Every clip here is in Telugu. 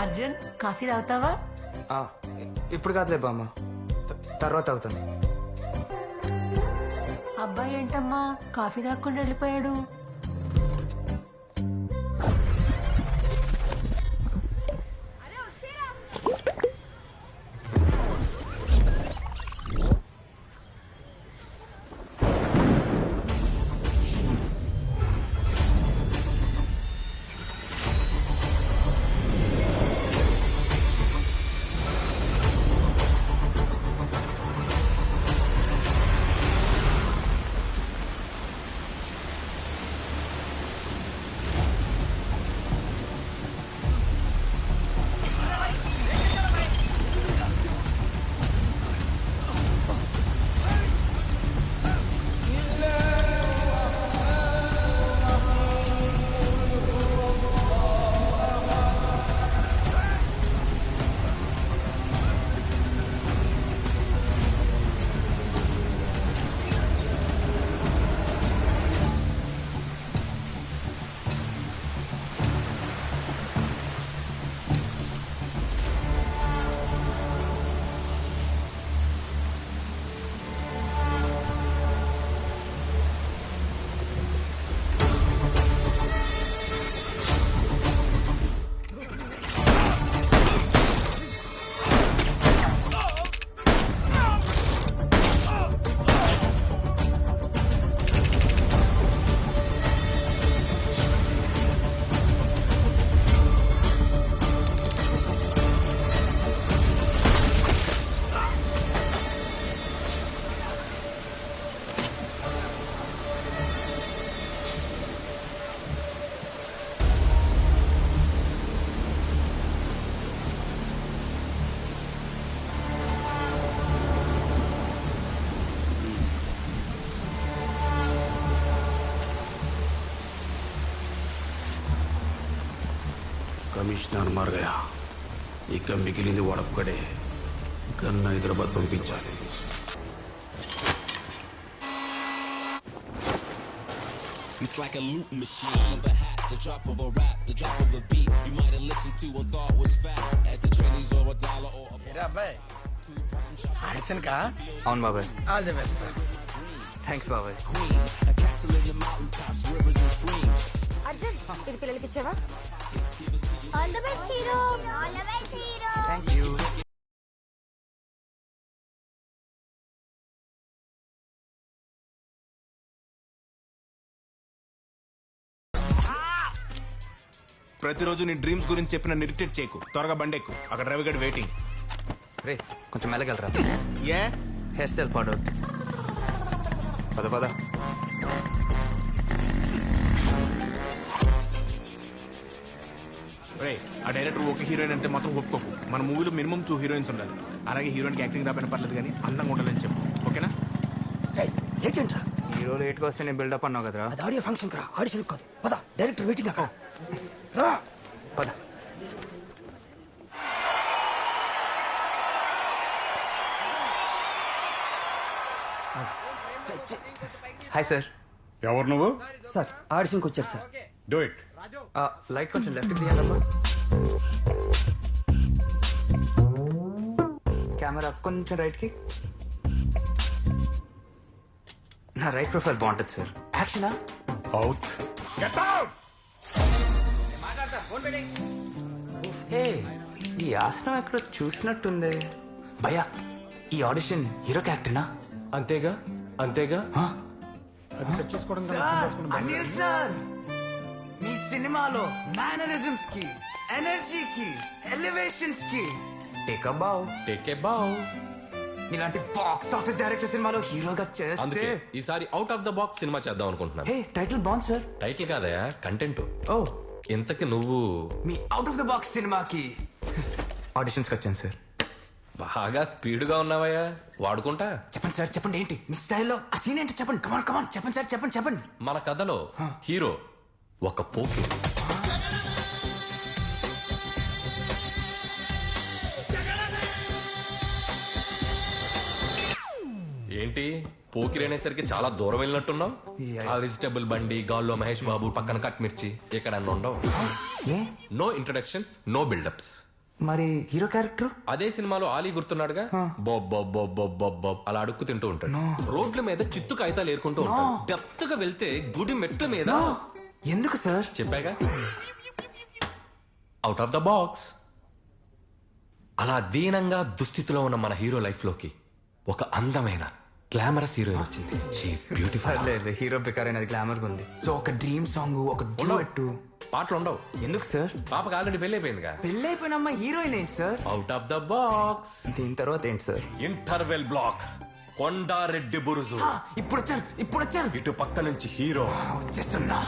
అర్జున్ కాఫీ తాగుతావా? ఆ, ఇప్పుడు కాదులే బామ్మ, తర్వాత అవుతాను. అబ్బాయి ఏంటమ్మా కాఫీ తాగకుండా వెళ్ళిపోయాడు? కమిషనర్ మర్ గయా, ఇక మిగిలింది వాడొక్కడే. గన్న హైదరాబాద్ పంపించాలి. It's like a loop machine of a hat, the drop of a rap, the drop of a beat. You might have listened to or thought was fat at the Chinese or a dollar or a అబ్బాయి ఆడిషన్ కా? అవును బాబాయ్. All the best. థ్యాంక్స్ బాబాయ్. a castle in the mountain tops, rivers and streams. Arjun ఇది పిల్లలకి ఇచ్చావా? All the best hero. All the best hero. Thank you. ప్రతిరోజు నీ డ్రీమ్స్ గురించి చెప్పిన ఇరిటేట్ చేయకు. త్వరగా బండెక్కు, అక్కడ రవిగడ్ వెయిటింగ్. రే కొంచెం మెల్లగలరా? ఏ హెయిర్ స్టైల్ పాడవుద్ది. పద పద. రే ఆ డైరెక్టర్ ఒక హీరోయిన్ అంటే మాత్రం ఒప్పుకోకు. మన మూవీలో మినిమం 2 హీరోయిన్స్ ఉండాలి. అలాగే హీరోయిన్కి యాక్టింగ్ రాపోయినా పర్లేదు కానీ అందంగా ఉండాలని చెప్పు, ఓకేనా? ఏంటంట్రా హీరో లేట్గా వస్తే నేను బిల్డప్ అన్నావు కదరా. అది ఆడియో ఫంక్షన్ రా, ఆడిషన్ కాదు. పద, డైరెక్టర్ వెయిటింగ్ అక్కడ. రా పద. Hi sir. ఎవరు నువ్వు? సార్ ఆడిషన్కి వచ్చారు సార్. Do it. లైట్ కొంచెం లెఫ్ట్కి తీయండి. కెమెరా కొంచెం రైట్కి. నా రైట్ ప్రొఫైల్ బాగుంటుంది సార్. యాక్షనా? అవుట్. Get out. హే, ఈ ఆసనం ఎక్కడ చూసినట్టుంది. భయ్యా, ఈ ఆడిషన్ హీరో క్యారెక్టర్నా? అంతేగా అంతేగా. అనిల్ సార్, మీ సినిమాలో మేనరిజమ్స్ కి, ఎనర్జీకి, ఎలివేషన్స్ కి take a bow. Take a బావ్. ఇలాంటి బాక్స్ ఆఫీస్ డైరెక్టర్ సినిమాలో హీరోగా చేస్తే. అందుకే ఈసారి out of the box cinema చేద్దాం అనుకుంటున్నాను. హే, టైటిల్ బాగుంది సార్. టైటిల్ కాదయా, కంటెంట్. ఓ, ఇంతకి నువ్వు మీ అవుట్ ఆఫ్ ద బాక్స్ సినిమాకి ఆడిషన్స్కి వచ్చాను సార్. బాగా స్పీడ్ గా ఉన్నావయ్యా, వాడుకుంటా. చెప్పండి సార్, చెప్పండి. ఏంటి మీ స్టైల్లో ఆ సీన్ ఏంటి? చెప్పండి. కమాన్ కమాన్, చెప్పండి సార్, చెప్పండి చెప్పండి. మన కథలో హీరో ఒక పోకి. ఏంటి పోకిరేనేసరికి చాలా దూరం వెళ్ళినట్టున్నావు. ఆ వెజిటబుల్ బండి, గాల్లో మహేష్ బాబు, పక్కన కట్ మిర్చి, ఇక్కడ ఉండవు. ఏ? No introductions, no buildups. మరి హీరో క్యారెక్టర్? అదే సినిమాలో ఆలీ గుర్తున్నాడుగా, బొబ్ బొబ్ బొబ్ బొబ్ బొబ్ బొబ్ అలా అడుక్కు తింటూ ఉంటాడు. రోడ్ల మీద చిత్తు కాగితాలు ఏరుకుంటూ ఉంటాడు. డెప్త్ గా వెళ్తే గుడి మెట్ల మీద. ఎందుకు సార్? చెప్పాగా, అవుట్ ఆఫ్ ద బాక్స్. అలా దీనంగా దుస్థితిలో ఉన్న మన హీరో లైఫ్ లోకి ఒక అందమైన గ్లామరస్ హీరోయిన్ వచ్చింది. She is beautiful. లేదు, హీరో ప్రకారం అది గ్లామర్ ఉంది. సో ఒక డ్రీమ్ సాంగ్, ఒక డ్యూయట్. పాటలు ఉండవు. ఎందుకు సార్? పాపకి ఆల్రెడీ పెళ్లి అయిపోయిందిగా. పెళ్ళి అయిపోయిన అమ్మాయి హీరోయిన్ ఏంటి sir? Out of the box. దీని తర్వాత ఏంటి sir? Interval block, Kondareddy Buruju. ఇప్పుడు వచ్చారు. ఇటు పక్క నుంచి హీరో వచ్చేస్తున్నా.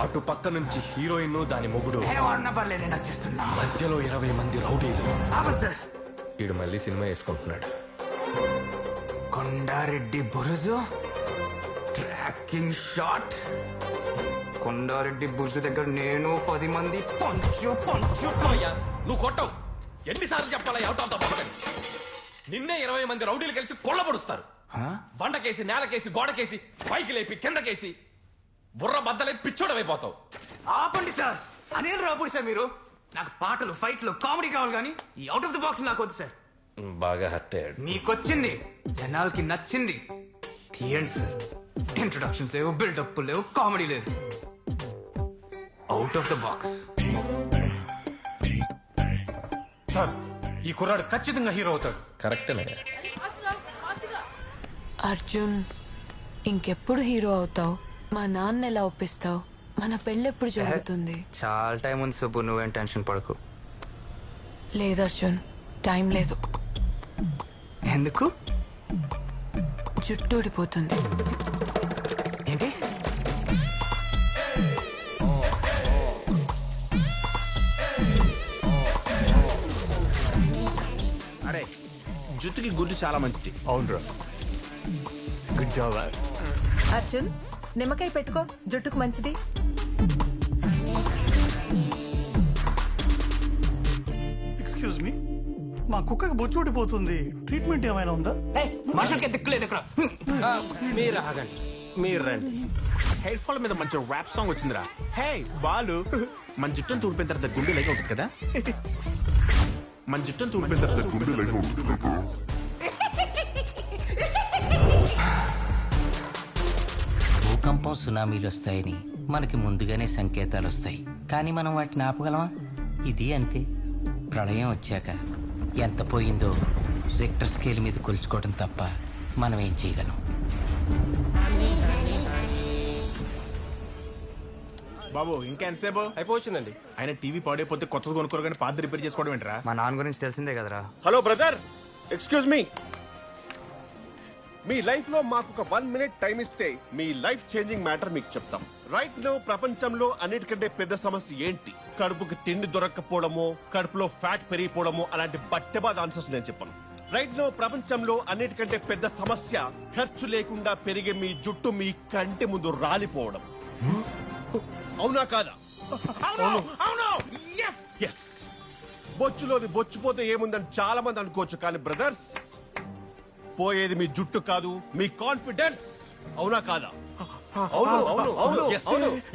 అటు పక్క నుంచి హీరోయిన్ దాని మొగుడు. ఏమన్నా పర్లేదు, నేను వచ్చేస్తున్నా. మధ్యలో 20 మంది రౌడీలు. ఆపండి సార్. వీడు మళ్ళీ సినిమా వేసుకుంటున్నాడు. Kondareddy Buruju tracking shot. కొండారెడ్డి బురుజు దగ్గర నేను 10 మంది పంచు. అయ్యా, నువ్వు కొట్టవు. ఎన్నిసార్లు చెప్పాలా అవుట్ ఆఫ్ ద బాక్స్ అని? నిన్నే 20 మంది రౌడీలు కలిసి కొల్లబడుస్తారు. బండకేసి, నేలకేసి, గోడకేసి, పైకి లేపి, కిందకేసి, బుర్ర బద్దలై పిచ్చోడమైపోతావు. ఆపండి సార్. అనిల్ రాపూడి సార్ మీరు. నాకు పాటలు, ఫైట్లు, కామెడీ కావాలి కానీ ఈ అవుట్ ఆఫ్ ద బాక్స్ నాకు వద్దు సార్. బాగా హర్ట్ అయ్యాడు. మీకొచ్చింది, జనాలకి నచ్చింది. తీయండి సార్. ఇంట్రొడక్షన్స్ లేవు, బిల్డప్ లేవు, కామెడీ లేదు. Out of the box. Sir, ఈ కుర్రాడు ఖచ్చితంగా హీరో అవుతాడు. కరెక్టేనయ్యా. అర్జున్, ఇంకెప్పుడు హీరో అవుతావు? మా నాన్న ఎలా ఒప్పిస్తావు? మన పెళ్ళెప్పుడు జరుగుతుంది? చాలా టైం ఉంది సుబ్బు, నువ్వేం టెన్షన్ పడకు. లేదు అర్జున్, టైం లేదు. ఎందుకు? జుట్టు ఊడిపోతుంది. ఏంటి? అరే, జుట్టుకి గుడ్డు చాలా మంచిది. అవునరా, గుడ్ జాబ్. అర్జున్, నిమ్మకాయ పెట్టుకో, జుట్టుకు మంచిది. ఎక్స్క్యూజ్ మీ, మా కుక్కకి బొచ్చు ఊడిపోతుంది, ట్రీట్మెంట్ ఏమైనా ఉందా? మనుషులకి దిక్కులేదు ఇక్కడ. మీరు ఆగండి, మీరు రండి. హెయిర్ ఫాల్ మీద మంచి ర్యాప్ సాంగ్ వచ్చిందిరా. హే బాలు, మన జుట్టును తూడిపోయిన తర్వాత గుండె లేక ఉంటుంది కదా. మన జుట్టును తూడిపోయిన తర్వాత గుండె లేక ఉంటుంది కదా. భూకంపం, సునామీలు వస్తాయని మనకి ముందుగానే సంకేతాలు వస్తాయి, కానీ మనం వాటిని ఆపగలమా? ఇది అంతే. ప్రళయం వచ్చాక ఎంత పోయిందో రిక్టర్ స్కేల్ మీద కొలుచుకోవడం తప్ప మనం ఏం చేయగలం? బాబు, ఇంకా ఎంతసేపు అయిపోవచ్చిందండి. ఆయన టీవీ పాడైపోతే కొత్తది కొనుక్కోరు కానీ పాత రిపేర్ చేసుకోవడం ఏంట్రా? మా నాన్న గురించి తెలిసిందే కదరా. Hello brother, excuse me. మీ లైఫ్ లో మాకు ఒక 1 minute టైం ఇస్తే మీ లైఫ్ చేంజింగ్ మ్యాటర్ మీకు చెప్తాం. రైట్ నో ప్రపంచంలో అన్నిటికంటే పెద్ద సమస్య ఏంటి? కడుపుకి తిండి దొరక్కపోవడమో, కడుపులో ఫ్యాట్ పెరిగిపోవడమో, అలాంటి బట్టెబాద్ ఆన్సర్స్ నేను చెప్పను. రైట్ నో ప్రపంచంలో అన్నిటికంటే పెద్ద సమస్య ఖర్చు లేకుండా పెరిగే మీ జుట్టు మీ కంటి ముందు రాలిపోవడం. అవునా కాదా? బొచ్చులోని బొచ్చుపోతే ఏముందని చాలా మంది అనుకోవచ్చు, కానీ బ్రదర్స్, పోయేది మీ జుట్టు కాదు, మీ కాన్ఫిడెన్స్. అవునా కాదా?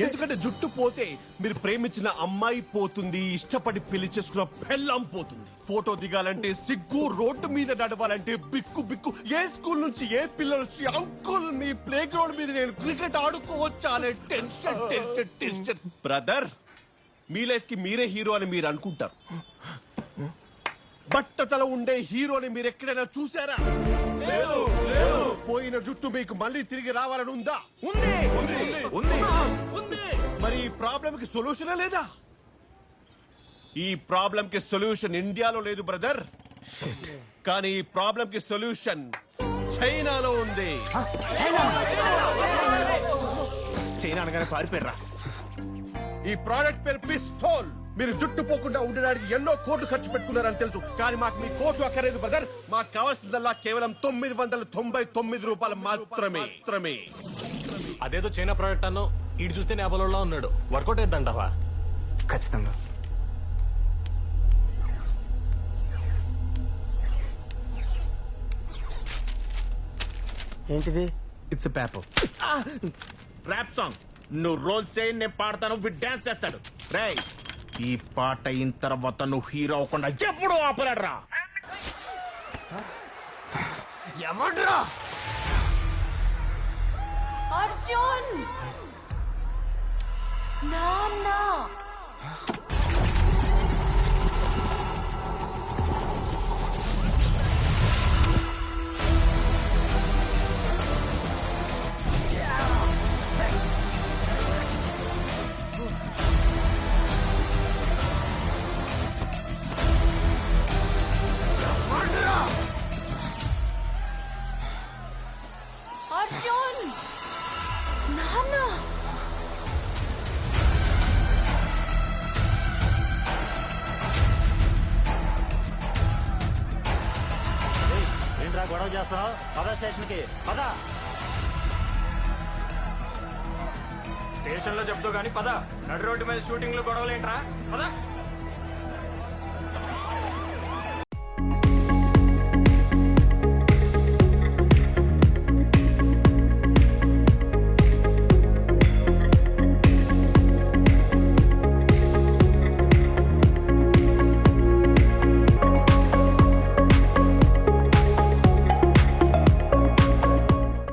ఎందుకంటే జుట్టు పోతే మీరు ప్రేమించిన అమ్మాయి పోతుంది, ఇష్టపడి పెళ్లి చేసుకున్న పెళ్ళం పోతుంది, ఫోటో దిగాలంటే సిగ్గు, రోడ్డు మీద నడవాలంటే బిక్కు బిక్కు, ఏ స్కూల్ నుంచి ఏ పిల్లలు వచ్చి అంకుల్ మీ ప్లే గ్రౌండ్ మీద నేను క్రికెట్ ఆడుకోవచ్చా అనే టెన్షన్ టెన్షన్ టెన్షన్. బ్రదర్, మీ లైఫ్ కి మీరే హీరో అని మీరు అనుకుంటారు. బట్టతల ఉండే హీరోని మీరు ఎక్కడైనా చూసారా? పోయిన జుట్టు మీకు మళ్ళీ తిరిగి రావాలని ఉందా? ఉంది. మరి ఈ ప్రాబ్లం కి సొల్యూషనే లేదా? ఈ ప్రాబ్లం కి సొల్యూషన్ ఇండియాలో లేదు బ్రదర్, కానీ ఈ ప్రాబ్లం కి సొల్యూషన్ చైనాలో ఉంది. చైనా అనగానే పారిపోయారా? ఈ ప్రోడక్ట్ పేరు పిస్తోల్. మీరు జుట్టు పోకుండా ఉండడానికి ఎన్నో కోట్లు ఖర్చు పెట్టుకున్నారని తెలుసు, కానీ మాకు మీ కోట్లు అక్కర్లేదు బ్రదర్. మాకు కావాల్సిందల్లా కేవలం 999 రూపాయలు మాత్రమే. అదేదో చైనా ప్రోడక్ట్ అన్నో, ఇటు చూస్తే నేపాల్లో ఉన్నాడు. వర్కౌట్ అయిద్దంటావా? ఖచ్చితంగా. ఏంటిది? It's paper rap song. నువ్వు రోల్ చేయి, నేను పాడతాను, విత్ డాన్స్ చేస్తాడు. రేయ్, ఈ పాట అయిన తర్వాత నువ్వు హీరో అవ్వకుండా ఎప్పుడు ఆపలేడరా. ఎవడ్రా అర్జున్ నాన్న అర్జున్ నాన్న ఏంట్రా గొడవ చేస్తున్నావు? పద స్టేషన్ కి పద. స్టేషన్ లో చెప్తూ గానీ పద. నడు రోడ్డు మీద షూటింగ్ లో గొడవలేంట్రా? పద.